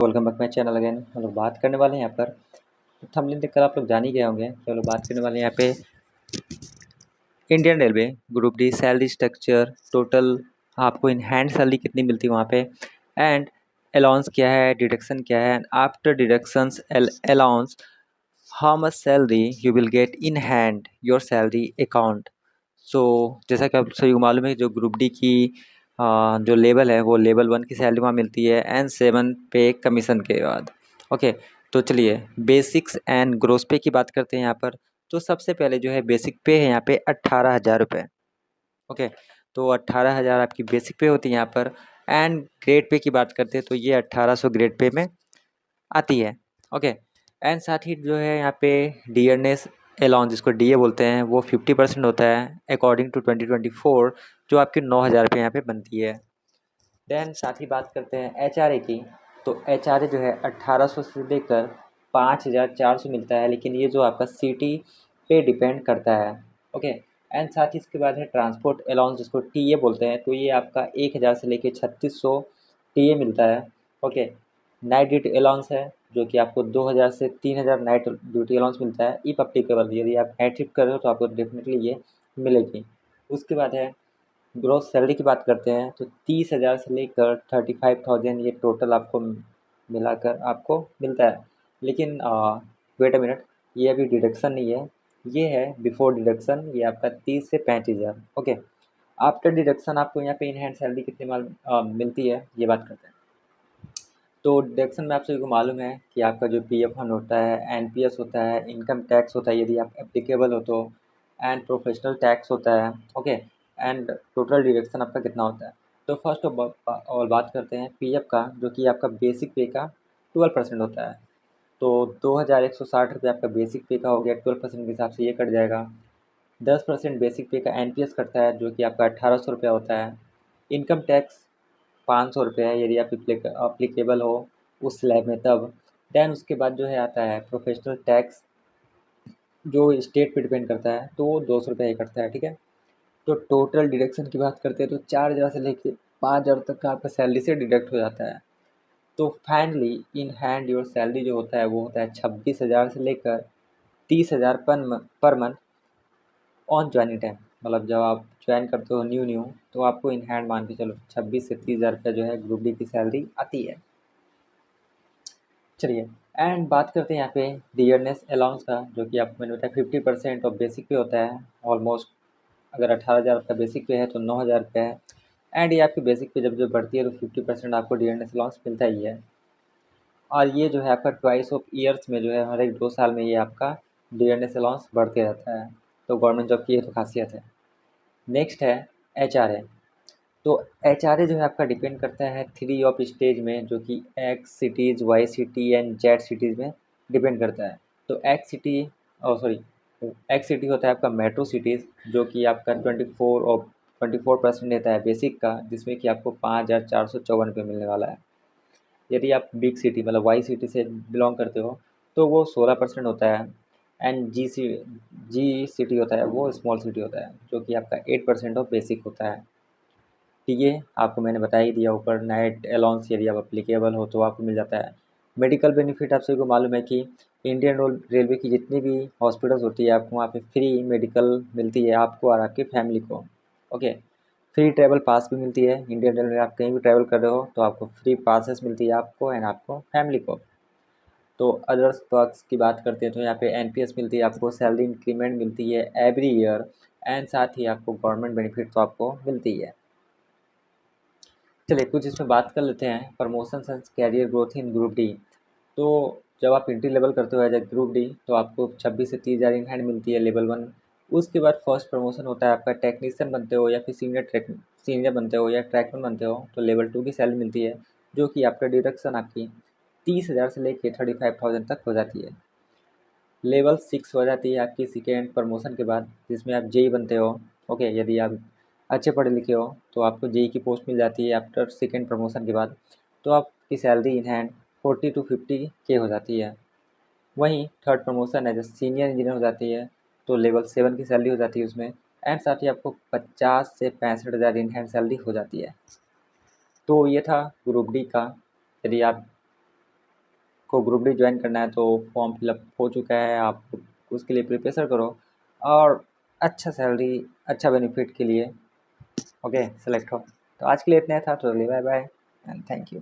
Welcome back my channel again. हम लोग बात करने वाले हैं यहाँ पर थंबनेल देखकर आप लोग जान ही गए होंगे कि हम लोग बात करने वाले हैं यहाँ पे Indian railway group D salary structure total आपको इन हैंड सैलरी कितनी मिलती है वहाँ पे एंड अलाउंस क्या है, डिडक्शन क्या है, after deductions allowance how much salary you will get in hand your salary account. So जैसा कि आप सभी को मालूम है, जो ग्रुप डी की जो लेवल है वो लेवल 1 की सैलरी वहाँ मिलती है एंड 7 पे कमीशन के बाद। ओके, तो चलिए बेसिक्स एंड ग्रोस पे की बात करते हैं यहाँ पर। तो सबसे पहले जो है बेसिक पे है यहाँ पे 18,000 रुपये। ओके, तो 18,000 आपकी बेसिक पे होती है यहाँ पर। एंड ग्रेड पे की बात करते हैं तो ये 1800 ग्रेड पे में आती है। ओके, एंड साथ ही जो है यहाँ पे डियरनेस अलाउंस जिसको डीए बोलते हैं वो 50% होता है अकॉर्डिंग टू 2024, जो आपकी 9,000 रुपये यहाँ पे बनती है। देन साथ ही बात करते हैं एचआरए की। तो एचआरए जो है 1800 से लेकर 5,400 मिलता है, लेकिन ये जो आपका सिटी पे डिपेंड करता है। ओके, एंड साथ ही इसके बाद है ट्रांसपोर्ट अलाउंस जिसको टीए बोलते हैं। तो ये आपका 1,000 से लेकर 3,600 टीए मिलता है। ओके, नाइट ड्यूटी अलाउंस है जो कि आपको 2,000 से 3,000 नाइट ड्यूटी अलाउंस मिलता है इफ अप्लीकेबल। यदि आप नाइट शिफ्ट कर रहे हो तो आपको डेफिनेटली ये मिलेगी। उसके बाद है ग्रॉस सैलरी की बात करते हैं तो 30,000 से लेकर 35,000 ये टोटल आपको मिलाकर आपको मिलता है। लेकिन वेट अ मिनट, ये अभी डिडक्शन नहीं है, ये है बिफोर डिडक्शन। ये आपका 30 से 35,000। ओके, आफ्टर डिडक्शन आपको यहाँ पे इन हैंड सैलरी कितनी मिलती है ये बात करते हैं। तो डिडक्शन में आप सभी को मालूम है कि आपका जो पीएफ फंड होता है, एनपीएस होता है, इनकम टैक्स होता है यदि आप एप्लीकेबल हो तो, एंड प्रोफेशनल टैक्स होता है। ओके, एंड टोटल डिडक्शन आपका कितना होता है। तो फर्स्ट ऑफ ऑल बात करते हैं पीएफ का, जो कि आपका बेसिक पे का 12% होता है। तो 2,160 रुपये आपका बेसिक पे का हो गया, 12% के हिसाब से ये कट जाएगा। 10% बेसिक पे का एनपीएस कटता है जो कि आपका 1,800 रुपया होता है। इनकम टैक्स 500 रुपये है यदि आप अप्लीकेबल हो उस स्लैब में तब। देन उसके बाद जो है आता है प्रोफेशनल टैक्स जो स्टेट पे डिपेंड करता है, तो वो 200 रुपये ही कटता है। ठीक है, तो टोटल डिडक्शन की बात करते हैं तो 4,000 से लेके 5,000 तक का आपका सैलरी से डिडक्ट हो जाता है। तो finally in hand your salary जो होता है वो होता है 26,000 से लेकर 30,000 per month on joining time. मतलब जब आप ज्वाइन करते हो न्यू न्यू तो आपको इन हैंड मान के चलो 26 से 30,000 रुपये जो है ग्रुप डी की सैलरी आती है। चलिए, एंड बात करते हैं यहाँ पे डियरनेस अलाउंस का, जो कि आपको मैंने बताया 50% ऑफ बेसिक पे होता है ऑलमोस्ट। अगर 18,000 आपका बेसिक पे है तो 9,000 रुपये है। एंड ये आपकी बेसिक पे जब जो बढ़ती है तो 50% आपको डियरनेस अलाउंस मिलता ही है। और ये जो है आपका ट्वाइस ऑफ ईयर्स में जो है हर एक 2 साल में ये आपका डियरनेस अलाउंस बढ़ते रहता है। तो गवर्नमेंट जॉब की ये तो खासियत है। नेक्स्ट है एचआरए। तो एचआरए जो है आपका डिपेंड करता है 3 ऑफ स्टेज में, जो कि X cities, Y city and Z cities में डिपेंड करता है। तो X city sorry X city होता है आपका मेट्रो सिटीज़, जो कि आपका 24% देता है बेसिक का, जिसमें कि आपको 5,454 रुपये मिलने वाला है। यदि आप बिग सिटी मतलब वाई सिटी से बिलोंग करते हो तो वो 16% होता है। एंड जी सिटी होता है वो स्मॉल सिटी होता है, जो कि आपका 8% ऑफ बेसिक होता है। ठीक है, आपको मैंने बता ही दिया ऊपर। नाइट अलाउंस यदि आप अप्लीकेबल हो तो आपको मिल जाता है। मेडिकल बेनिफिट आप सभी को मालूम है कि इंडियन रेलवे की जितनी भी हॉस्पिटल्स होती है आपको वहाँ पे फ्री मेडिकल मिलती है आपको और आपकी फैमिली को। ओके, फ्री ट्रैवल पास भी मिलती है इंडियन रेलवे में। आप कहीं भी ट्रैवल कर रहे हो तो आपको फ्री पासेस मिलती है आपको एंड आपको फैमिली को। तो अदर्स पर्क्स की बात करते हैं तो यहाँ पे एनपीएस मिलती है आपको, सैलरी इंक्रीमेंट मिलती है एवरी ईयर, एंड साथ ही आपको गवर्नमेंट बेनिफिट तो आपको मिलती है। चलिए कुछ इसमें बात कर लेते हैं promotion and career growth in group D. तो जब आप एंट्री लेवल करते हो एज ए ग्रुप डी तो आपको 26 से 30,000 इन हैंड मिलती है लेवल 1। उसके बाद फर्स्ट प्रमोशन होता है आपका टेक्नीशियन बनते हो या फिर सीनियर बनते हो या ट्रैकमैन बनते हो तो लेवल 2 की सैलरी मिलती है, जो कि आपका डिडक्शन आपकी 30,000 से लेकर 35,000 तक हो जाती है। लेवल 6 हो जाती है आपकी सेकेंड प्रमोशन के बाद, जिसमें आप जेई बनते हो। ओके, यदि आप अच्छे पढ़े लिखे हो तो आपको जेई की पोस्ट मिल जाती है आफ्टर सेकेंड प्रमोशन के बाद। तो आपकी सैलरी इन हैंड 40 टू 50 के हो जाती है। वहीं थर्ड प्रमोशन है जो सीनियर इंजीनियर हो जाती है, तो लेवल 7 की सैलरी हो जाती है उसमें। एंड साथ ही आपको 50 से 65,000 इन हैंड सैलरी हो जाती है। तो ये था ग्रुप डी का। यदि आप को ग्रुप डी ज्वाइन करना है तो फॉर्म फिलअप हो चुका है, आप उसके लिए प्रिपरेशन करो और अच्छा सैलरी अच्छा बेनिफिट के लिए ओके सेलेक्ट हो। तो आज के लिए इतना ही था, तो bye bye and thank you.